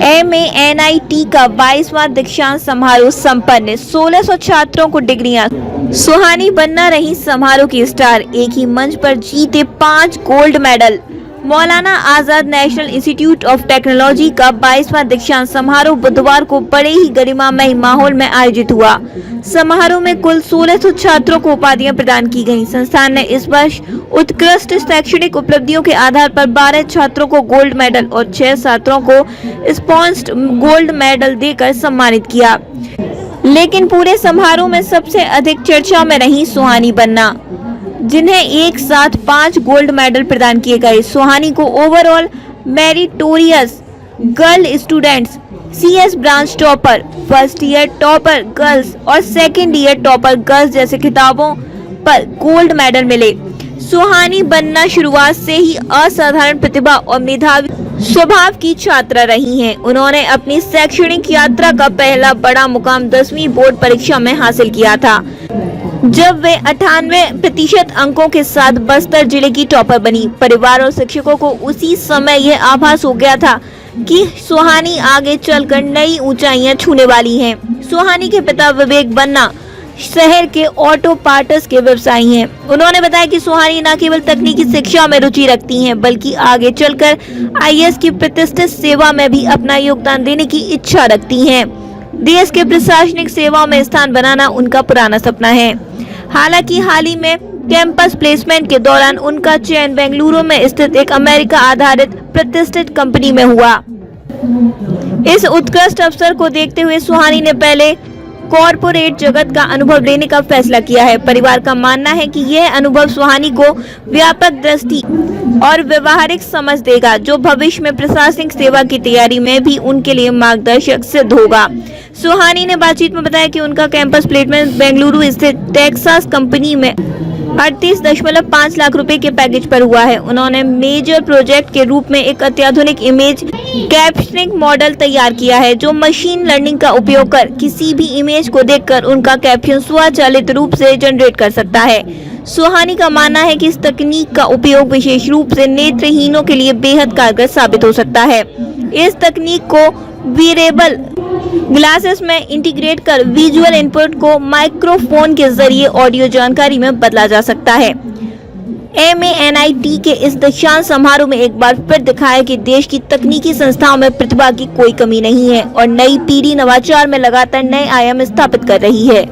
MANIT का 22वां दीक्षांत समारोह संपन्न, 1600 छात्रों को डिग्रियां। सुहानी बन्ना रही समारोह की स्टार, एक ही मंच पर जीते 5 gold medal. Maulana Azad national institute of technology का 22वां दीक्षांत समारोह बुधवार को बड़े ही गरिमामय माहौल में आयोजित हुआ। समारोह में कुल 1600 छात्रों को उपाधियां प्रदान की गईं। संस्थान ने इस वर्ष उत्कृष्ट शैक्षणिक उपलब्धियों के आधार पर 12 छात्रों को गोल्ड मेडल और 6 छात्रों को स्पॉन्सर्ड गोल्ड मेडल देकर सम्मानित किया। लेकिन पूरे समारोह में सबसे अधिक चर्चा में रही सुहानी बन्ना, जिन्हें एक साथ 5 गोल्ड मेडल प्रदान किए गए। सुहानी को overall meritorious girl students, CS branch topper, first year topper girls और सेकेंड ईयर टॉपर गर्ल्स जैसे खिताबों पर गोल्ड मेडल मिले। सुहानी बन्ना शुरुआत से ही असाधारण प्रतिभा और मेधावी स्वभाव की छात्रा रही हैं। उन्होंने अपनी शैक्षणिक यात्रा का पहला बड़ा मुकाम 10वीं बोर्ड परीक्षा में हासिल किया था, जब वे 98% अंकों के साथ बस्तर जिले की टॉपर बनी। परिवार और शिक्षकों को उसी समय यह आभास हो गया था कि सुहानी आगे चलकर नई ऊंचाइयां छूने वाली हैं। सुहानी के पिता विवेक बन्ना शहर के ऑटो पार्ट्स के व्यवसायी हैं। उन्होंने बताया कि सुहानी न केवल तकनीकी शिक्षा में रुचि रखती हैं, बल्कि आगे चलकर IAS की प्रतिष्ठित सेवा में भी अपना योगदान देने की इच्छा रखती हैं। देश के प्रशासनिक सेवाओं में स्थान बनाना उनका पुराना सपना है। हालांकि हाल ही में कैंपस प्लेसमेंट के दौरान उनका चयन बेंगलुरु में स्थित एक अमेरिका आधारित प्रतिष्ठित कंपनी में हुआ। इस उत्कृष्ट अवसर को देखते हुए सुहानी ने पहले कॉरपोरेट जगत का अनुभव लेने का फैसला किया है। परिवार का मानना है कि यह अनुभव सुहानी को व्यापक दृष्टि और व्यवहारिक समझ देगा, जो भविष्य में प्रशासनिक सेवा की तैयारी में भी उनके लिए मार्गदर्शक सिद्ध होगा। सुहानी ने बातचीत में बताया कि उनका कैंपस प्लेसमेंट बेंगलुरु स्थित टेक्सास कंपनी में 38.5 लाख रुपए के पैकेज पर हुआ है। उन्होंने मेजर प्रोजेक्ट के रूप में एक अत्याधुनिक इमेज कैप्शनिंग मॉडल तैयार किया है, जो मशीन लर्निंग का उपयोग कर किसी भी इमेज को देखकर उनका कैप्शन स्वचालित रूप से जनरेट कर सकता है। सुहानी का मानना है कि इस तकनीक का उपयोग विशेष रूप से नेत्रहीनों के लिए बेहद कारगर साबित हो सकता है। इस तकनीक को वीरेबल ग्लासेस में इंटीग्रेट कर विजुअल इनपुट को माइक्रोफोन के जरिए ऑडियो जानकारी में बदला जा सकता है। MANIT के इस दीक्षांत समारोह में एक बार फिर दिखाया कि देश की तकनीकी संस्थाओं में प्रतिभा की कोई कमी नहीं है और नई पीढ़ी नवाचार में लगातार नए आयाम स्थापित कर रही है।